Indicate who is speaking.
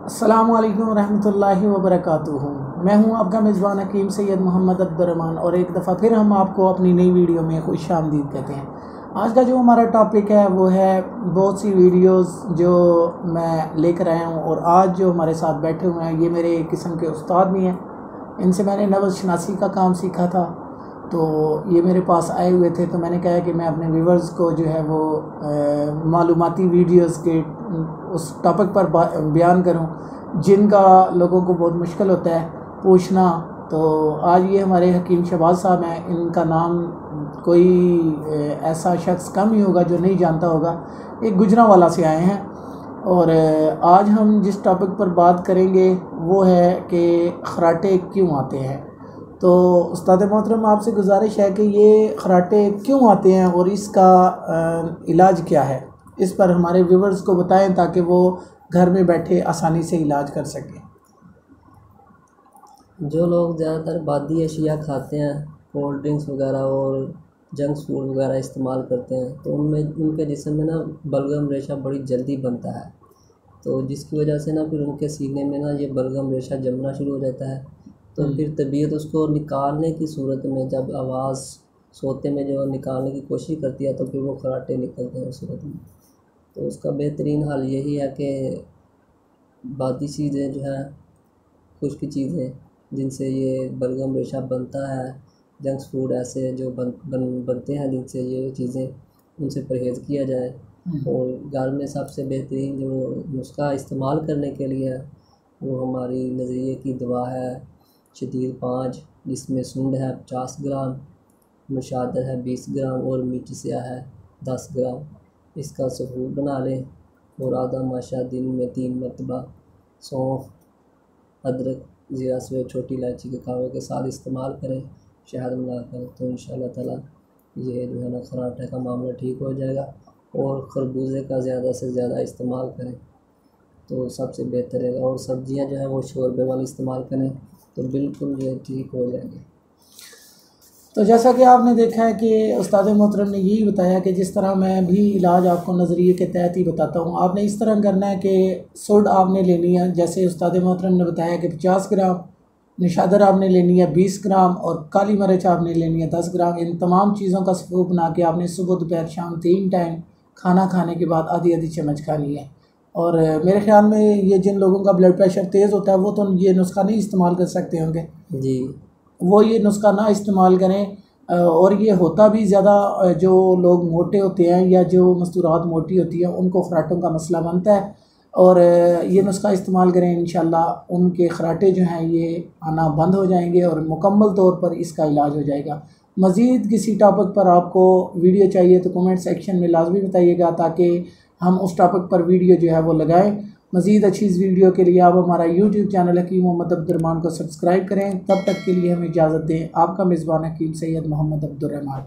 Speaker 1: السلام علیکم ورحمۃ اللہ وبرکاتہ۔ میں ہوں آپ کا میزبان حکیم سید محمد عبدالرحمٰن، اور ایک دفعہ پھر ہم آپ کو اپنی نئی ویڈیو میں خوش آمدید کہتے ہیں۔ آج کا جو ہمارا ٹاپک ہے وہ ہے بہت سی ویڈیوز جو میں لے کر آیا ہوں، اور آج جو ہمارے ساتھ بیٹھے ہوئے ہیں یہ میرے ایک قسم کے استاد بھی ہیں۔ ان سے میں نے نبض شناسی کا کام سیکھا تھا، تو یہ میرے پاس آئے ہوئے تھے، تو میں نے کہا کہ میں اپنے ویورز کو جو ہے وہ معلوماتی ویڈیوز کے اس ٹاپک پر بیان کروں جن کا لوگوں کو بہت مشکل ہوتا ہے پوچھنا۔ تو آج یہ ہمارے حکیم شہباز صاحب ہیں، ان کا نام کوئی ایسا شخص کم ہی ہوگا جو نہیں جانتا ہوگا۔ ایک گجرانوالہ سے آئے ہیں، اور آج ہم جس ٹاپک پر بات کریں گے وہ ہے کہ خراٹے کیوں آتے ہیں۔ تو استاد محترم، آپ سے گزارش ہے کہ یہ خراٹے کیوں آتے ہیں اور اس کا علاج کیا ہے، اس پر ہمارے ویورز کو بتائیں تاکہ وہ گھر میں بیٹھے آسانی سے علاج کر سکیں۔
Speaker 2: جو لوگ زیادہ تر بادی اشیاء کھاتے ہیں، کولڈ ڈرنکس وغیرہ اور جنکس فوڈ وغیرہ استعمال کرتے ہیں، تو ان کے جسم میں بلغم ریشہ بڑی جلدی بنتا ہے، تو جس کی وجہ سے پھر ان کے سینے میں یہ بلغم ریشہ جمنا شروع ہو جاتا ہے۔ تو پھر طبیعت اس کو نکالنے کی صورت میں، جب آواز سوتے میں جو نکالنے کی کوشش کرتی ہے تو پھر وہ خراٹے نکلتے ہیں اس صورت میں۔ تو اس کا بہترین حل یہی ہے کہ بادی چیزیں جو ہیں، خشک چیزیں جن سے یہ بلغم ریشہ بنتا ہے، جنکس فوڈ ایسے جو بنتے ہیں جن سے یہ چیزیں، ان سے پرہیز کیا جائے۔ اور گھر میں سب سے بہترین جو نسخہ استعمال کرنے کے لیے ہے وہ ہماری نظریے کی دوا ہے شدید 5، جس میں سنڈ ہے 50 گرام، مشادر ہے 20 گرام اور مرچ سیاہ ہے 10 گرام۔ اس کا سفور بنا لیں اور آدھا ماشا دن میں 3 مرتبہ سونف، ادرک، زیرہ سویٹ، چھوٹی الائچی کے کاوے کے ساتھ استعمال کریں، شہد ملا کر، تو انشاءاللہ تعالیٰ یہ جو ہے خراٹے کا معاملہ ٹھیک ہو جائے گا۔ اور خربوزے کا زیادہ سے زیادہ استعمال کریں تو سب سے بہتر ہے، اور سبزیاں جو ہیں وہ شوربے والی استعمال کریں تو بالکل یہ ٹھیک ہو جائیں گے۔
Speaker 1: تو جیسا کہ آپ نے دیکھا ہے کہ استاد محترم نے یہی بتایا کہ جس طرح میں بھی علاج آپ کو نظریے کے تحت ہی بتاتا ہوں، آپ نے اس طرح کرنا ہے کہ سوڈ آپ نے لینی ہے، جیسے استاد محترم نے بتایا کہ 50 گرام، نشادر آپ نے لینی ہے 20 گرام، اور کالی مرچ آپ نے لینی ہے 10 گرام۔ ان تمام چیزوں کا سفور بنا کے آپ نے صبح دوپہر شام 3 ٹائم کھانا کھانے کے بعد آدھی آدھی چمچ کھانی ہے۔ اور میرے خیال میں یہ جن لوگوں کا بلڈ پریشر تیز ہوتا ہے وہ تو یہ نسخہ نہیں استعمال کر سکتے ہوں گے،
Speaker 2: جی
Speaker 1: وہ یہ نسخہ نہ استعمال کریں۔ اور یہ ہوتا بھی زیادہ جو لوگ موٹے ہوتے ہیں یا جو مستورات موٹی ہوتی ہیں ان کو خراٹوں کا مسئلہ بنتا ہے، اور یہ نسخہ استعمال کریں، انشاءاللہ ان کے خراٹے جو ہیں یہ آنا بند ہو جائیں گے اور مکمل طور پر اس کا علاج ہو جائے گا۔ مزید کسی ٹاپک پر آپ کو ویڈیو چاہیے تو کمنٹ سیکشن میں لازمی بتائیے گا تاکہ ہم اس ٹاپک پر ویڈیو جو ہے وہ لگائیں۔ مزید اچھی اس ویڈیو کے لیے آپ ہمارا یوٹیوب چینل حکیم محمد عبدالرحمٰن کو سبسکرائب کریں۔ تب تک کے لیے ہمیں اجازت دیں۔ آپ کا میزبان حکیم سید محمد عبدالرحمٰن۔